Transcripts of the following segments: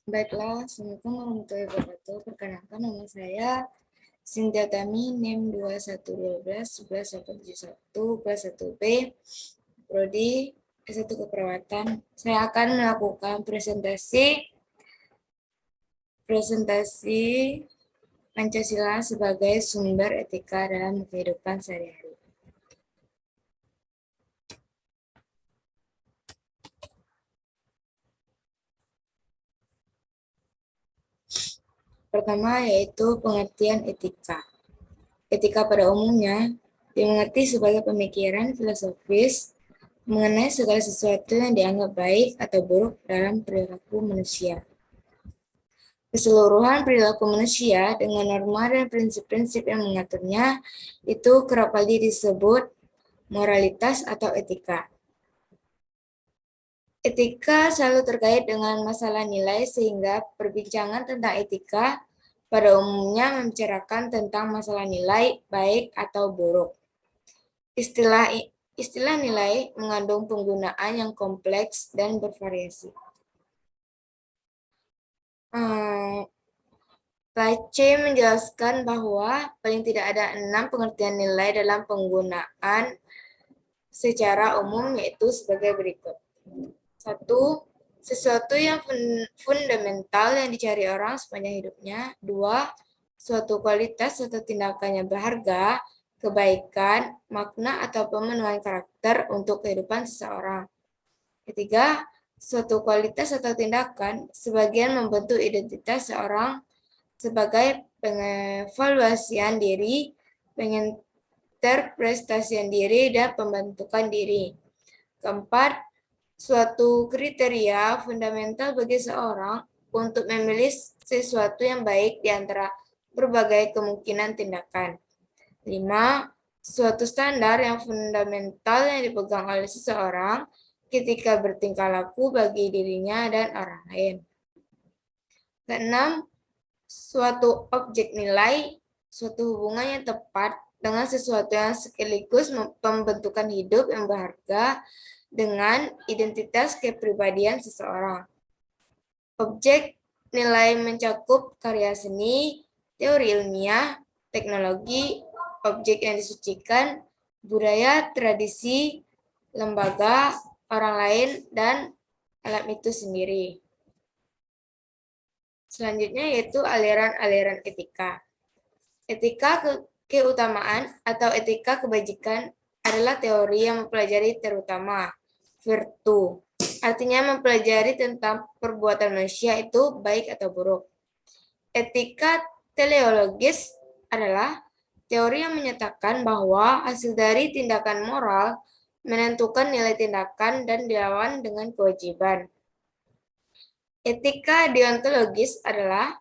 Baiklah, Assalamualaikum warahmatullahi wabarakatuh. Perkenalkan, nama saya Cynthia Tami, NIM 2112 1181 kelas 1B, Prodi S1 Keperawatan. Saya akan melakukan presentasi Pancasila sebagai sumber etika dalam kehidupan sehari-hari. Pertama yaitu pengertian etika. Etika pada umumnya dimengerti sebagai pemikiran filosofis mengenai segala sesuatu yang dianggap baik atau buruk dalam perilaku manusia. Keseluruhan perilaku manusia dengan norma dan prinsip-prinsip yang mengaturnya itu kerap kali disebut moralitas atau etika. Etika selalu terkait dengan masalah nilai sehingga perbincangan tentang etika pada umumnya membicarakan tentang masalah nilai baik atau buruk. Istilah nilai mengandung penggunaan yang kompleks dan bervariasi. Pace menjelaskan bahwa paling tidak ada 6 pengertian nilai dalam penggunaan secara umum, yaitu sebagai berikut. 1. Sesuatu yang fundamental yang dicari orang sepanjang hidupnya. 2. Suatu kualitas atau tindakan yang berharga, kebaikan, makna, atau pemenuhan karakter untuk kehidupan seseorang. 3. Suatu kualitas atau tindakan sebagian membentuk identitas seorang sebagai pengevaluasian diri, penginterpretasian diri, dan pembentukan diri. 4. Suatu kriteria fundamental bagi seorang untuk memilih sesuatu yang baik di antara berbagai kemungkinan tindakan. 5. Suatu standar yang fundamental yang dipegang oleh seseorang ketika bertingkah laku bagi dirinya dan orang lain. 6. Suatu objek nilai, suatu hubungan yang tepat dengan sesuatu yang sekaligus pembentukan hidup yang berharga dengan identitas kepribadian seseorang. Objek nilai mencakup karya seni, teori ilmiah, teknologi, objek yang disucikan, budaya, tradisi, lembaga, orang lain, dan alam itu sendiri. Selanjutnya yaitu aliran-aliran etika. Etika keutamaan atau etika kebajikan adalah teori yang mempelajari terutama virtu. Artinya mempelajari tentang perbuatan manusia itu baik atau buruk. Etika teleologis adalah teori yang menyatakan bahwa hasil dari tindakan moral menentukan nilai tindakan dan dilawan dengan kewajiban. Etika deontologis adalah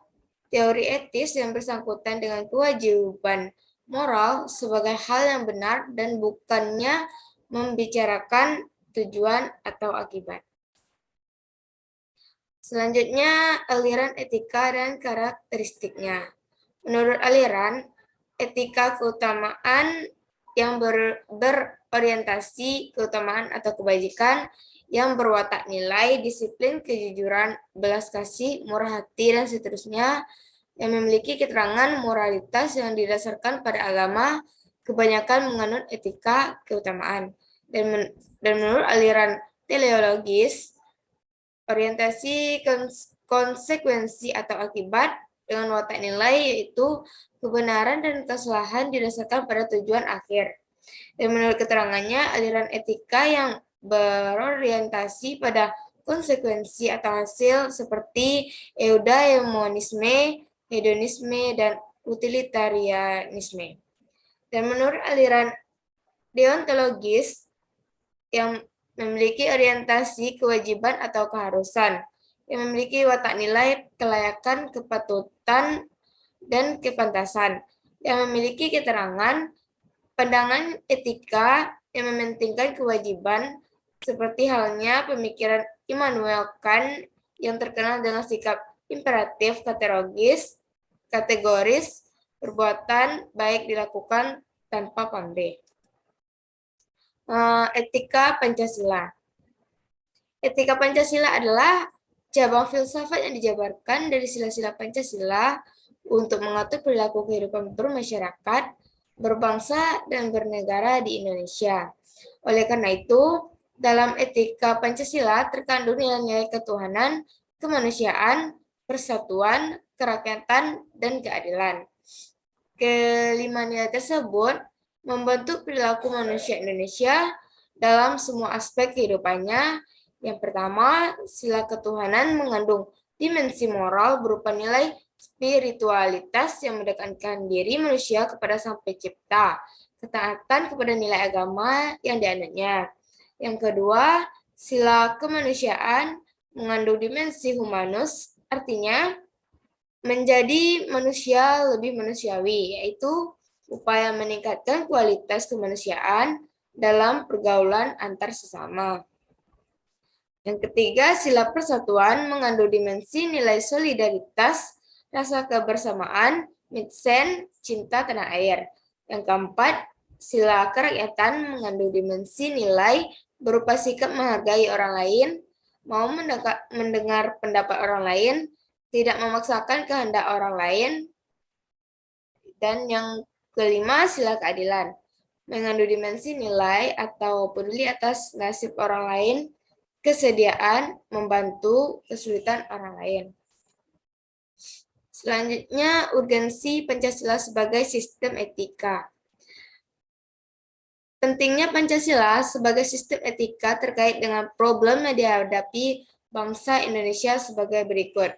teori etis yang bersangkutan dengan kewajiban moral sebagai hal yang benar dan bukannya membicarakan tujuan atau akibat. Selanjutnya, aliran etika dan karakteristiknya. Menurut aliran, etika keutamaan yang berorientasi keutamaan atau kebajikan yang berwatak nilai, disiplin, kejujuran, belas kasih, murah hati, dan seterusnya, yang memiliki keterangan moralitas yang didasarkan pada agama, kebanyakan menganut etika keutamaan. Dan menurut aliran teleologis, orientasi konsekuensi atau akibat dengan watak nilai yaitu kebenaran dan kesalahan didasarkan pada tujuan akhir. Dan menurut keterangannya, aliran etika yang berorientasi pada konsekuensi atau hasil seperti eudaimonisme, hedonisme, dan utilitarianisme. Dan menurut aliran deontologis yang memiliki orientasi kewajiban atau keharusan, yang memiliki watak nilai, kelayakan, kepatutan, dan kepantasan, yang memiliki keterangan, pandangan etika yang mementingkan kewajiban, seperti halnya pemikiran Immanuel Kant yang terkenal dengan sikap imperatif kategoris, perbuatan baik dilakukan tanpa pamrih. Etika Pancasila. Etika Pancasila adalah cabang filsafat yang dijabarkan dari sila-sila Pancasila untuk mengatur perilaku kehidupan bermasyarakat, berbangsa, dan bernegara di Indonesia. Oleh karena itu, dalam etika Pancasila terkandung nilai-nilai ketuhanan, kemanusiaan, persatuan, kerakyatan, dan keadilan. Kelima nilai tersebut membentuk perilaku manusia Indonesia dalam semua aspek kehidupannya. Yang pertama, sila ketuhanan mengandung dimensi moral berupa nilai spiritualitas yang mendekatkan diri manusia kepada Sang Pencipta, ketaatan kepada nilai agama yang dianutnya. Yang kedua, sila kemanusiaan mengandung dimensi humanus, artinya menjadi manusia lebih manusiawi, yaitu upaya meningkatkan kualitas kemanusiaan dalam pergaulan antar sesama. Yang ketiga, sila persatuan mengandung dimensi nilai solidaritas, rasa kebersamaan, mitsen, cinta tanah air. Yang keempat, sila kerakyatan mengandung dimensi nilai berupa sikap menghargai orang lain, mau mendengar pendapat orang lain, tidak memaksakan kehendak orang lain. Dan yang kelima, sila keadilan mengandung dimensi nilai atau peduli atas nasib orang lain, kesediaan membantu kesulitan orang lain. Selanjutnya, urgensi Pancasila sebagai sistem etika. Pentingnya Pancasila sebagai sistem etika terkait dengan problem yang dihadapi bangsa Indonesia sebagai berikut.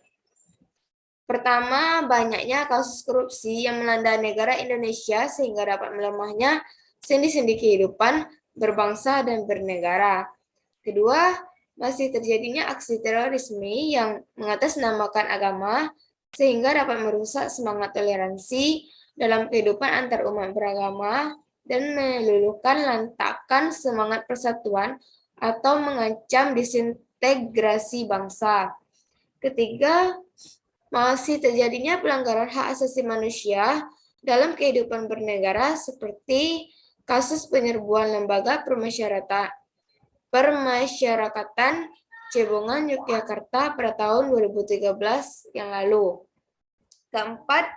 Pertama, banyaknya kasus korupsi yang melanda negara Indonesia sehingga dapat melemahnya sendi-sendi kehidupan berbangsa dan bernegara. Kedua, masih terjadinya aksi terorisme yang mengatasnamakan agama sehingga dapat merusak semangat toleransi dalam kehidupan antar umat beragama dan meluluhkan lantakan semangat persatuan atau mengancam disintegrasi bangsa. Ketiga, masih terjadinya pelanggaran hak asasi manusia dalam kehidupan bernegara seperti kasus penyerbuan lembaga permasyarakatan Cebongan, Yogyakarta pada tahun 2013 yang lalu. Keempat,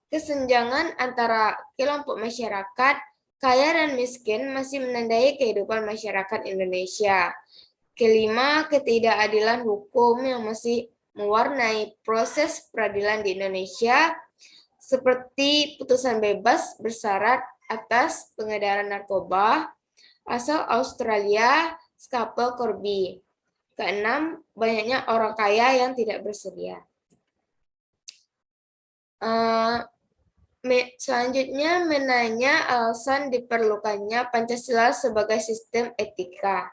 kesenjangan antara kelompok masyarakat kaya dan miskin masih menandai kehidupan masyarakat Indonesia. Kelima, ketidakadilan hukum yang masih mewarnai proses peradilan di Indonesia, seperti putusan bebas bersyarat atas pengedaran narkoba asal Australia, Scalpel Corby. Keenam, banyaknya orang kaya yang tidak bersedia. Selanjutnya, menanya alasan diperlukannya Pancasila sebagai sistem etika.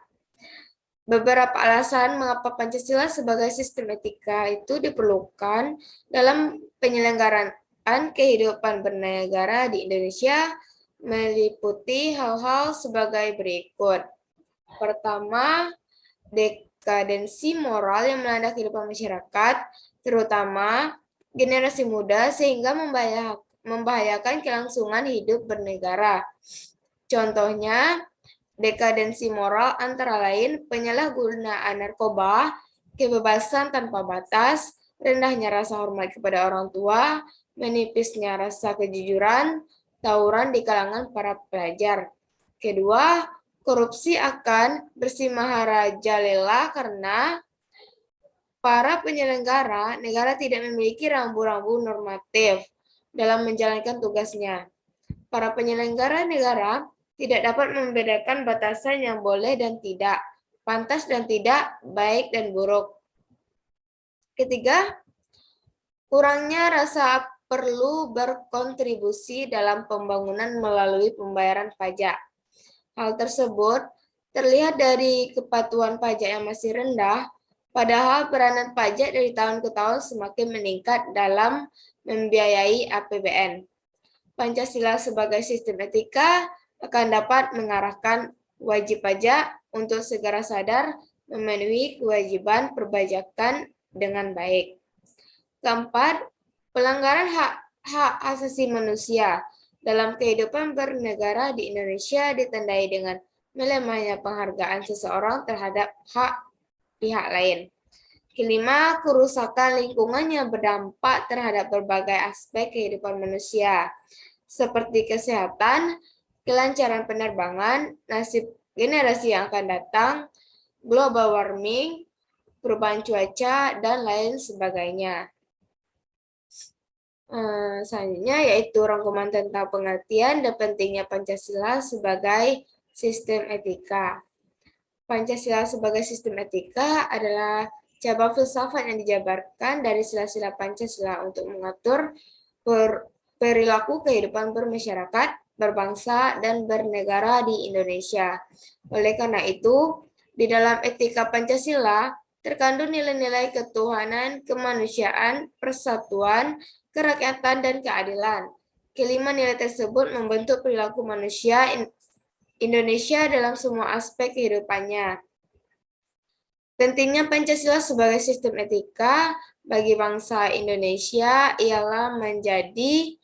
Beberapa alasan mengapa Pancasila sebagai sistem etika itu diperlukan dalam penyelenggaraan kehidupan bernegara di Indonesia meliputi hal-hal sebagai berikut. Pertama, dekadensi moral yang melanda kehidupan masyarakat, terutama generasi muda sehingga membahayakan kelangsungan hidup bernegara. Contohnya, dekadensi moral antara lain penyalahgunaan narkoba, kebebasan tanpa batas, rendahnya rasa hormat kepada orang tua, menipisnya rasa kejujuran, tawuran di kalangan para pelajar. Kedua, korupsi akan bersimaharajalela karena para penyelenggara negara tidak memiliki rambu-rambu normatif dalam menjalankan tugasnya. Para penyelenggara negara tidak dapat membedakan batasan yang boleh dan tidak, pantas dan tidak, baik dan buruk. Ketiga, kurangnya rasa perlu berkontribusi dalam pembangunan melalui pembayaran pajak. Hal tersebut terlihat dari kepatuhan pajak yang masih rendah, padahal peranan pajak dari tahun ke tahun semakin meningkat dalam membiayai APBN. Pancasila sebagai sistem etika akan dapat mengarahkan wajib pajak untuk segera sadar memenuhi kewajiban perpajakan dengan baik. Keempat, pelanggaran hak asasi manusia dalam kehidupan bernegara di Indonesia ditandai dengan melemahnya penghargaan seseorang terhadap hak pihak lain. Kelima, kerusakan lingkungan yang berdampak terhadap berbagai aspek kehidupan manusia, seperti kesehatan, kelancaran penerbangan, nasib generasi yang akan datang, global warming, perubahan cuaca, dan lain sebagainya. Selanjutnya yaitu rangkuman tentang pengertian dan pentingnya Pancasila sebagai sistem etika. Pancasila sebagai sistem etika adalah cabang filsafat yang dijabarkan dari sila-sila Pancasila untuk mengatur perilaku kehidupan bermasyarakat, berbangsa, dan bernegara di Indonesia. Oleh karena itu, di dalam etika Pancasila terkandung nilai-nilai ketuhanan, kemanusiaan, persatuan, kerakyatan, dan keadilan. Kelima nilai tersebut membentuk perilaku manusia Indonesia dalam semua aspek kehidupannya. Pentingnya Pancasila sebagai sistem etika bagi bangsa Indonesia ialah menjadi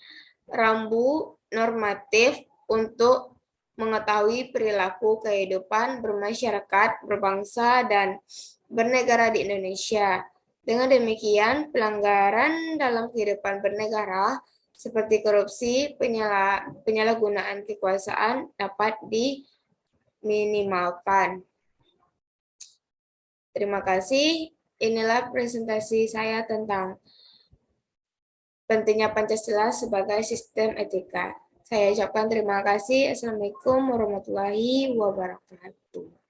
rambu normatif untuk mengetahui perilaku kehidupan bermasyarakat, berbangsa, dan bernegara di Indonesia. Dengan demikian, pelanggaran dalam kehidupan bernegara seperti korupsi, penyalahgunaan kekuasaan dapat diminimalkan. Terima kasih. Inilah presentasi saya tentang pentingnya Pancasila sebagai sistem etika. Saya ucapkan terima kasih. Assalamualaikum warahmatullahi wabarakatuh.